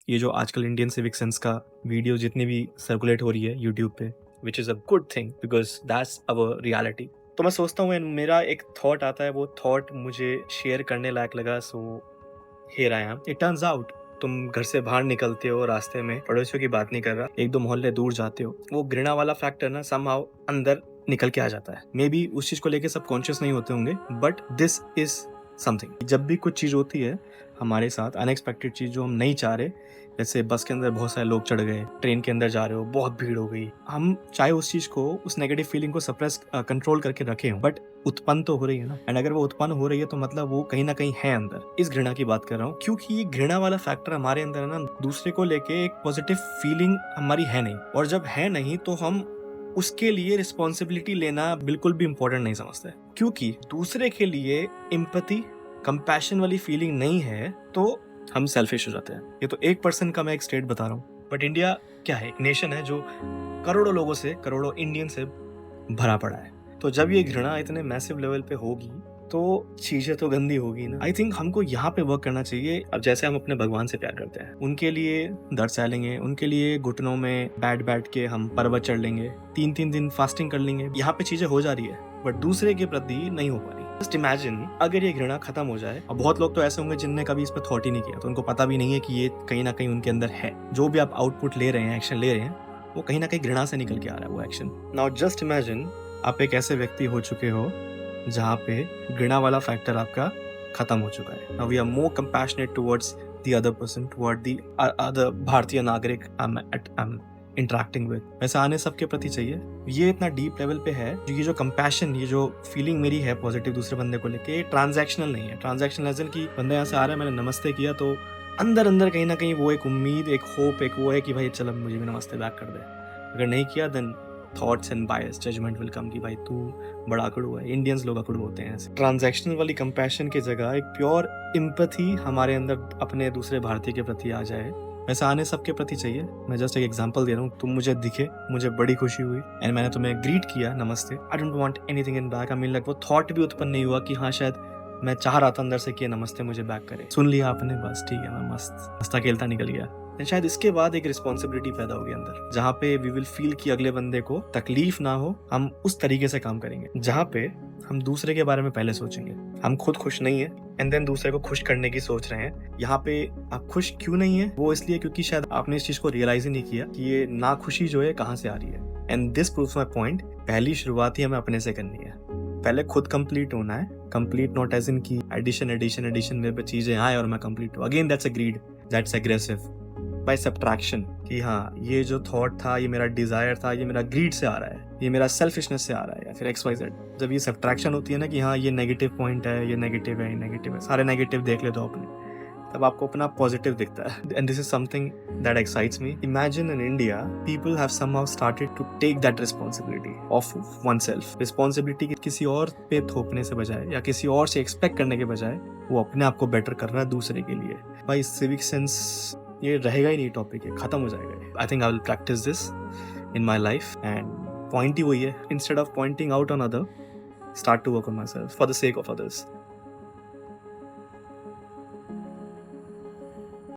ये जो आजकल इंडियन सिविक सेंस का वीडियो जितनी भी सर्कुलेट हो रही है यूट्यूब पे, which is a good thing because that's our reality. तो मैं सोचता हूँ मेरा एक थॉट आता है, वो थॉट मुझे शेयर करने लायक लगा, so here I am. It turns out तुम घर से बाहर निकलते हो, रास्ते में पड़ोसियों की बात नहीं कर रहा, एक दो मोहल्ले दूर जाते हो, वो घृणा वाला फैक्टर ना समहाउ अंदर निकल के आ जाता है। मे बी उस चीज को लेके सब कॉन्शियस नहीं होते होंगे, बट दिस इज समथिंग। जब भी कुछ चीज होती है हमारे साथ, अनएक्सपेक्टेड चीज जो हम नहीं चाह रहे, जैसे बस के अंदर बहुत सारे लोग चढ़ गए, ट्रेन के अंदर जा रहे हो, बहुत भीड़ हो गई, हम चाहे उस चीज को, उस नेगेटिव फीलिंग को सप्रेस कंट्रोल करके रखे हो, बट उत्पन्न तो हो रही है ना। एंड अगर वो उत्पन्न हो रही है तो मतलब वो कहीं ना कहीं है अंदर। इस घृणा की बात कर रहा हूँ क्योंकि ये घृणा वाला फैक्टर हमारे अंदर है ना, दूसरे को लेके एक पॉजिटिव फीलिंग हमारी है नहीं, और जब है नहीं तो हम उसके लिए रिस्पॉन्सिबिलिटी लेना बिल्कुल भी इंपॉर्टेंट नहीं समझते, क्योंकि दूसरे के लिए एम्पैथी, कंपैशन वाली फीलिंग नहीं है तो हम सेल्फिश हो जाते हैं। ये तो एक पर्सन का मैं एक स्टेट बता रहा हूँ, बट इंडिया क्या है, एक नेशन है जो करोड़ों लोगों से, करोड़ों इंडियन से भरा पड़ा है। तो जब ये घृणा इतने मैसिव लेवल पे होगी तो चीजें तो गंदी होगी ना। आई थिंक हमको यहाँ पे वर्क करना चाहिए। अब जैसे हम अपने भगवान से प्यार करते हैं, उनके लिए दर सह उनके लिए घुटनों में बैठ के हम पर्वत चढ़ लेंगे, 3-3 दिन फास्टिंग कर लेंगे, यहाँ पे चीजें हो जा रही है, बट दूसरे के प्रति नहीं हो पा रही। जस्ट इमेजिन अगर ये घृणा खत्म हो जाए। अब बहुत लोग तो ऐसे होंगे जिनने कभी इस पर थॉट ही नहीं किया, तो उनको पता भी नहीं है कि ये कहीं ना कहीं उनके अंदर है। जो भी आप आउटपुट ले रहे हैं, एक्शन ले रहे हैं, वो कहीं ना कहीं घृणा से निकल के आ रहा है वो एक्शन। नाउ जस्ट इमेजिन आप एक ऐसे व्यक्ति हो चुके हो जहाँ पे घृणा वाला फैक्टर आपका खत्म हो चुका है। Now we are more compassionate towards the other person, toward the other भारतीय नागरिक आई एम इंटरेक्टिंग विद। वैसा आने सबके प्रति चाहिए। ये इतना डीप लेवल पे है, ये जो कंपैशन, ये जो फीलिंग मेरी है पॉजिटिव दूसरे बंदे को लेके, ट्रांजैक्शनल नहीं है। ट्रांजैक्शनल एज इन कि बंदा यहाँ से आ रहा है, मैंने नमस्ते किया तो अंदर अंदर कहीं ना कहीं वो एक उम्मीद, एक होप, एक वो है कि भाई चल अब मुझे भी नमस्ते बैक कर दे। अगर नहीं किया then thoughts and bias judgement will come कि भाई तू बड़ा अकड़ू है। इंडियंस लोग अकड़ू होते हैं ऐसे। ट्रांजैक्शनल वाली कंपैशन की जगह एक प्योर एम्पैथी हमारे अंदर अपने दूसरे भारतीय के प्रति आ जाए, वैसा आने सबके प्रति चाहिए। मैं जस्ट एक एग्जांपल दे रहा हूँ, तुम मुझे दिखे, मुझे बड़ी खुशी हुई एंड मैंने तुम्हें ग्रीट किया नमस्ते, I don't want anything in back. I mean like वो थॉट भी उत्पन्न नहीं हुआ कि हाँ शायद मैं चाह रहा था अंदर से कि नमस्ते मुझे बैक करे। सुन लिया आपने, बस ठीक है, मैं मस्त हंसता खेलता निकल गया। शायद इसके बाद एक रिस्पॉन्सिबिलिटी पैदा होगी अंदर, जहाँ पे वी विल फील कि अगले बंदे को तकलीफ ना हो, हम उस तरीके से काम करेंगे जहाँ पे हम दूसरे के बारे में पहले सोचेंगे। हम खुद खुश नहीं है एंड देन दूसरे को खुश करने की सोच रहे हैं। यहाँ पे आप खुश क्यों नहीं है, वो इसलिए क्योंकि शायद आपने इस चीज को रियलाइज ही नहीं किया कि ये नाखुशी जो है कहाँ से आ रही है। And this proves my point, पहली शुरुआत ही हमें अपने से करनी है। पहले खुद कंप्लीट होना है। कंप्लीट नॉट एज इन की एडिशन एडिशन एडिशन मेरे पे चीजें आए और मैं कंप्लीट हूँ। Again that's a greed, that's aggressive. By subtraction कि हाँ ये जो थॉट था, ये मेरा डिजायर था, ये मेरा ग्रीड से आ रहा है, ये मेरा सेल्फिशनेस से आ रहा है, या फिर XYZ। जब ये सब्ट्रैक्शन होती है ना कि हाँ ये नेगेटिव पॉइंट है, ये नेगेटिव है, ये नेगेटिव है, सारे नेगेटिव देख ले दो अपने, तब आपको अपना पॉजिटिव दिखता है। And this is something that excites me. Imagine in India people have somehow started to take that responsibility of oneself। Responsibility किसी और पे थोपने से बजाय या किसी और से एक्सपेक्ट करने के बजाय वो अपने आप को बेटर कर रहा है दूसरे के लिए। भाई सिविक सेंस ये रहेगा ही नहीं, टॉपिक है, खत्म हो जाएगा। I think I will practice this in my life. And point ही वही है, instead of pointing out on other, start to work on myself for the sake of others.